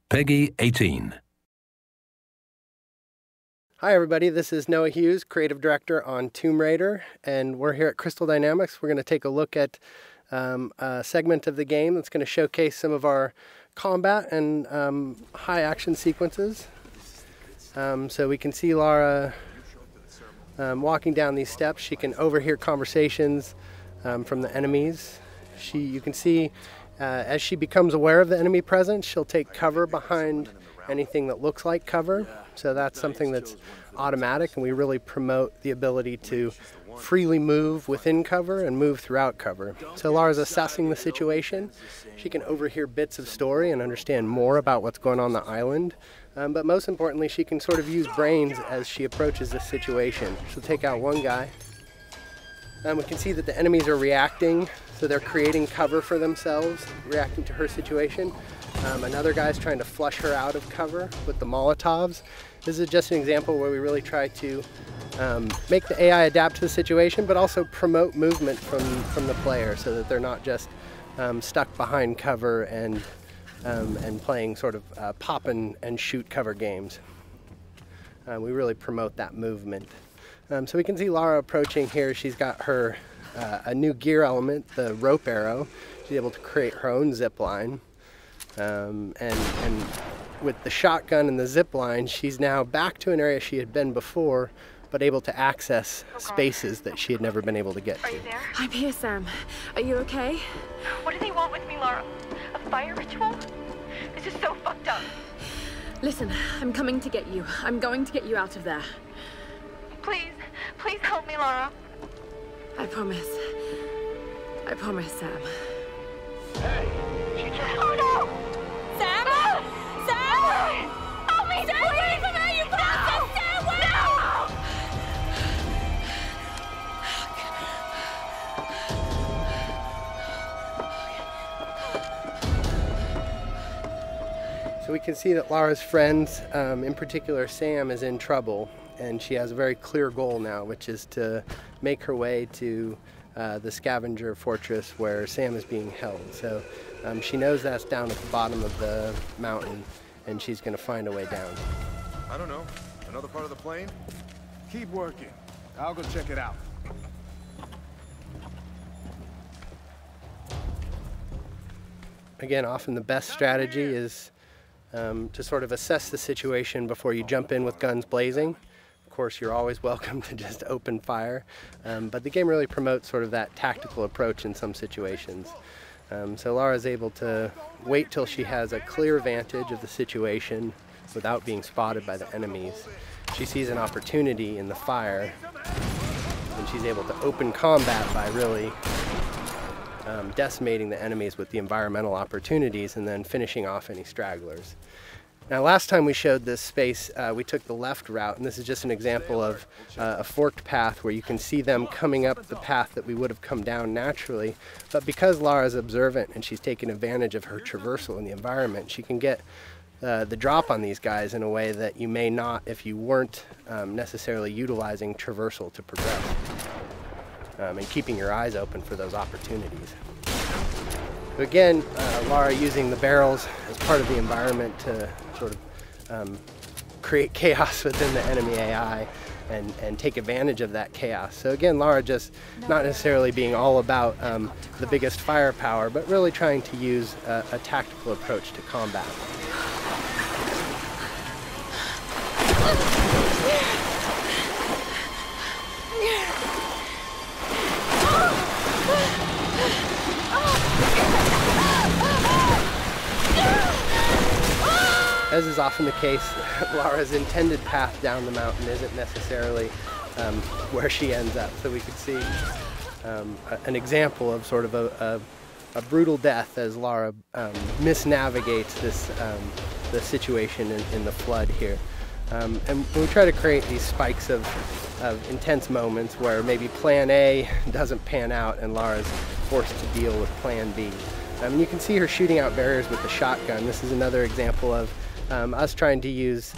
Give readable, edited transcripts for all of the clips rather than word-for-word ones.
Peggy 18. Hi everybody, this is Noah Hughes, Creative Director on Tomb Raider, and we're here at Crystal Dynamics. We're going to take a look at a segment of the game that's going to showcase some of our combat and high action sequences. So we can see Lara walking down these steps. She can overhear conversations from the enemies. You can see as she becomes aware of the enemy presence, she'll take cover behind anything that looks like cover. So that's something that's automatic, and we really promote the ability to freely move within cover and move throughout cover. So Lara's assessing the situation. She can overhear bits of story and understand more about what's going on the island. But most importantly, she can sort of use brains as she approaches this situation. She'll take out one guy. We can see that the enemies are reacting, so they're creating cover for themselves, reacting to her situation. Another guy's trying to flush her out of cover with the Molotovs. This is just an example where we really try to make the AI adapt to the situation, but also promote movement from the player so that they're not just stuck behind cover and playing sort of pop and shoot cover games. We really promote that movement. So we can see Lara approaching here. She's got her a new gear element, the rope arrow. She's able to create her own zip line. And with the shotgun and the zip line, she's now back to an area she had been before, but able to access spaces that she had never been able to get to. Are you there? I'm here, Sam. Are you okay? What do they want with me, Lara? A fire ritual? This is so fucked up. Listen, I'm coming to get you. I'm going to get you out of there. Please, please help me, Lara. I promise. I promise, Sam. Hey, Oh no! Sam? No! Sam! Help me! Stay away from her, you bastard! Stay away! So we can see that Lara's friends, in particular Sam, is in trouble, and she has a very clear goal now, which is to make her way to the scavenger fortress where Sam is being held. So she knows that's down at the bottom of the mountain, and she's going to find a way down. I don't know. Another part of the plane? Keep working. I'll go check it out. Again, often the best strategy is to sort of assess the situation before you jump in with guns blazing. Of course, you're always welcome to just open fire, but the game really promotes sort of that tactical approach in some situations. So Lara's able to wait till she has a clear vantage of the situation without being spotted by the enemies. She sees an opportunity in the fire, and she's able to open combat by really decimating the enemies with the environmental opportunities and then finishing off any stragglers. Now, last time we showed this space, we took the left route, and this is just an example of a forked path where you can see them coming up the path that we would have come down naturally. But because Lara's observant and she's taking advantage of her traversal in the environment, she can get the drop on these guys in a way that you may not if you weren't necessarily utilizing traversal to progress and keeping your eyes open for those opportunities. So again, Lara using the barrels as part of the environment to sort of create chaos within the enemy AI and take advantage of that chaos. So again, Lara just not necessarily being all about the biggest firepower, but really trying to use a tactical approach to combat. As is often the case, Lara's intended path down the mountain isn't necessarily where she ends up. So we could see an example of sort of a brutal death as Lara misnavigates the situation in the flood here. And we try to create these spikes of intense moments where maybe plan A doesn't pan out and Lara's forced to deal with plan B. You can see her shooting out barriers with the shotgun. This is another example of us trying to use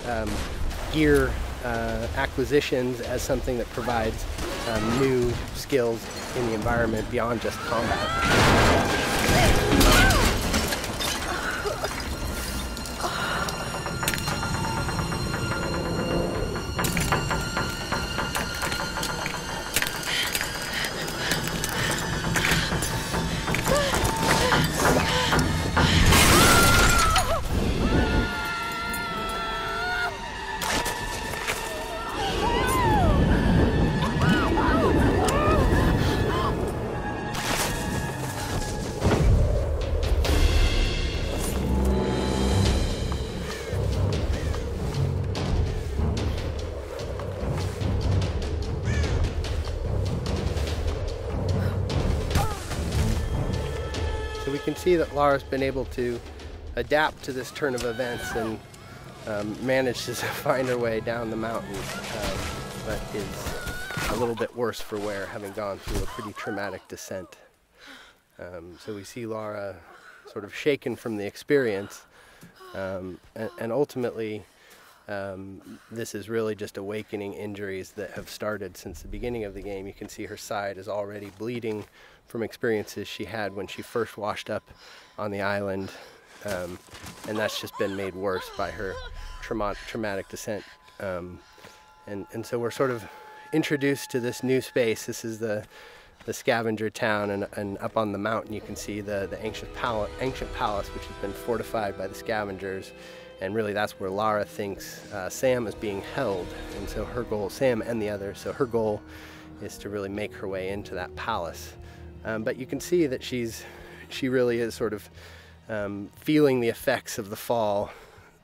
gear acquisitions as something that provides new skills in the environment beyond just combat. see that Lara's been able to adapt to this turn of events and managed to find her way down the mountain, but is a little bit worse for wear, having gone through a pretty traumatic descent. So we see Lara sort of shaken from the experience, and ultimately this is really just awakening injuries that have started since the beginning of the game. You can see her side is already bleeding from experiences she had when she first washed up on the island, and that's just been made worse by her traumatic descent. And so we're sort of introduced to this new space. This is the scavenger town, and up on the mountain you can see the ancient palace, which has been fortified by the scavengers, and really that's where Lara thinks Sam is being held. And so her goal, Sam and the others, so her goal is to really make her way into that palace. But you can see that she really is sort of feeling the effects of the fall,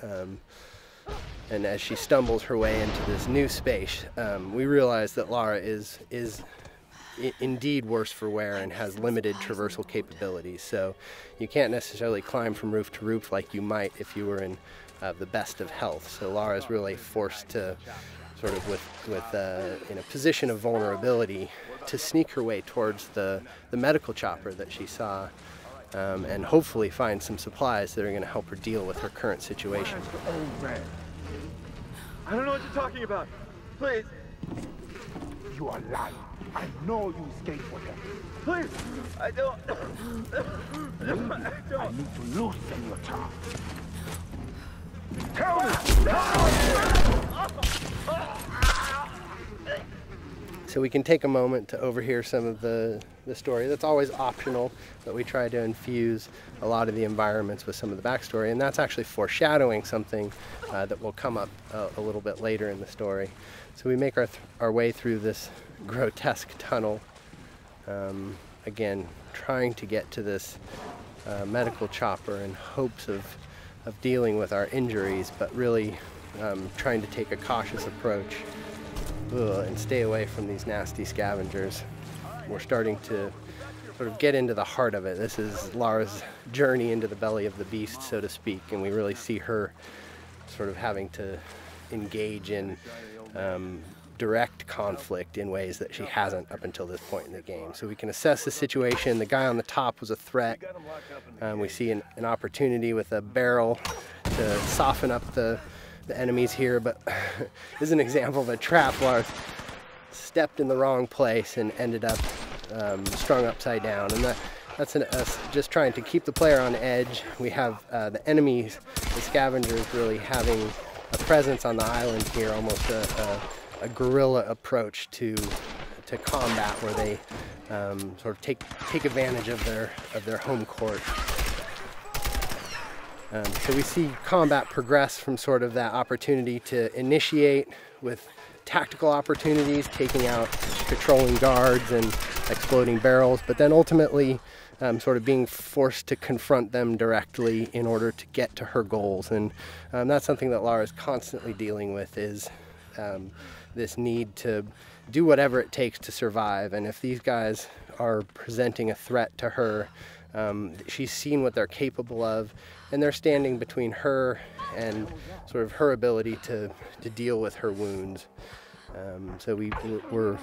and as she stumbles her way into this new space, we realize that Lara is indeed worse for wear and has limited traversal capabilities. So you can't necessarily climb from roof to roof like you might if you were in the best of health. So Lara is really forced to sort of in a position of vulnerability to sneak her way towards the medical chopper that she saw, and hopefully find some supplies that are going to help her deal with her current situation. I don't know what you're talking about. Please. You are lying. I know you escaped with them. Please. I don't. I need to loosen your tongue. Tell me! So we can take a moment to overhear some of the story. That's always optional, but we try to infuse a lot of the environments with some of the backstory, and that's actually foreshadowing something that will come up a little bit later in the story. So we make our way through this grotesque tunnel, again trying to get to this medical chopper in hopes of dealing with our injuries, but really trying to take a cautious approach and stay away from these nasty scavengers. We're starting to sort of get into the heart of it. This is Lara's journey into the belly of the beast, so to speak, and we really see her sort of having to engage in direct conflict in ways that she hasn't up until this point in the game. So we can assess the situation. The guy on the top was a threat. We see an opportunity with a barrel to soften up the enemies here, but this is an example of a trap. Lara stepped in the wrong place and ended up strung upside down, and that's us just trying to keep the player on edge. We have the enemies, the scavengers, really having a presence on the island here, almost a guerrilla approach to combat, where they sort of take advantage of their home court. So we see combat progress from sort of that opportunity to initiate with tactical opportunities, taking out patrolling guards and exploding barrels, but then ultimately sort of being forced to confront them directly in order to get to her goals. And that's something that Lara is constantly dealing with, is this need to do whatever it takes to survive. And if these guys are presenting a threat to her, she's seen what they're capable of, and they're standing between her and sort of her ability to deal with her wounds. So we're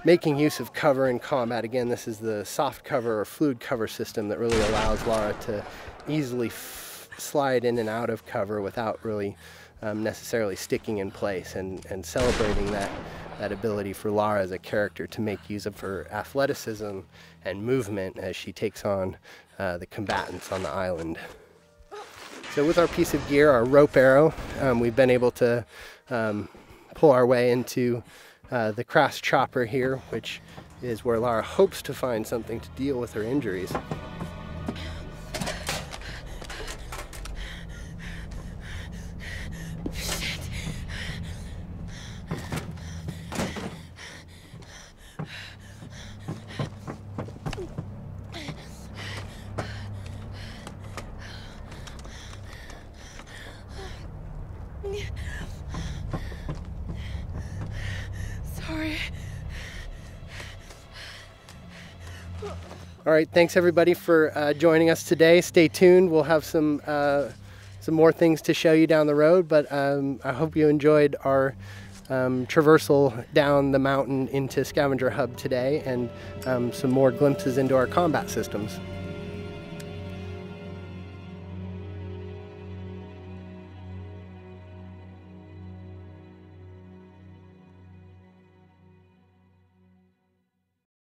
making use of cover in combat. Again, this is the soft cover or fluid cover system that really allows Lara to easily slide in and out of cover without really necessarily sticking in place, and celebrating that ability for Lara as a character to make use of her athleticism and movement as she takes on the combatants on the island. So with our piece of gear, our rope arrow, we've been able to pull our way into the crass chopper here, which is where Lara hopes to find something to deal with her injuries. All right, thanks everybody for joining us today. Stay tuned. We'll have some more things to show you down the road, but I hope you enjoyed our traversal down the mountain into Scavenger Hub today, and some more glimpses into our combat systems.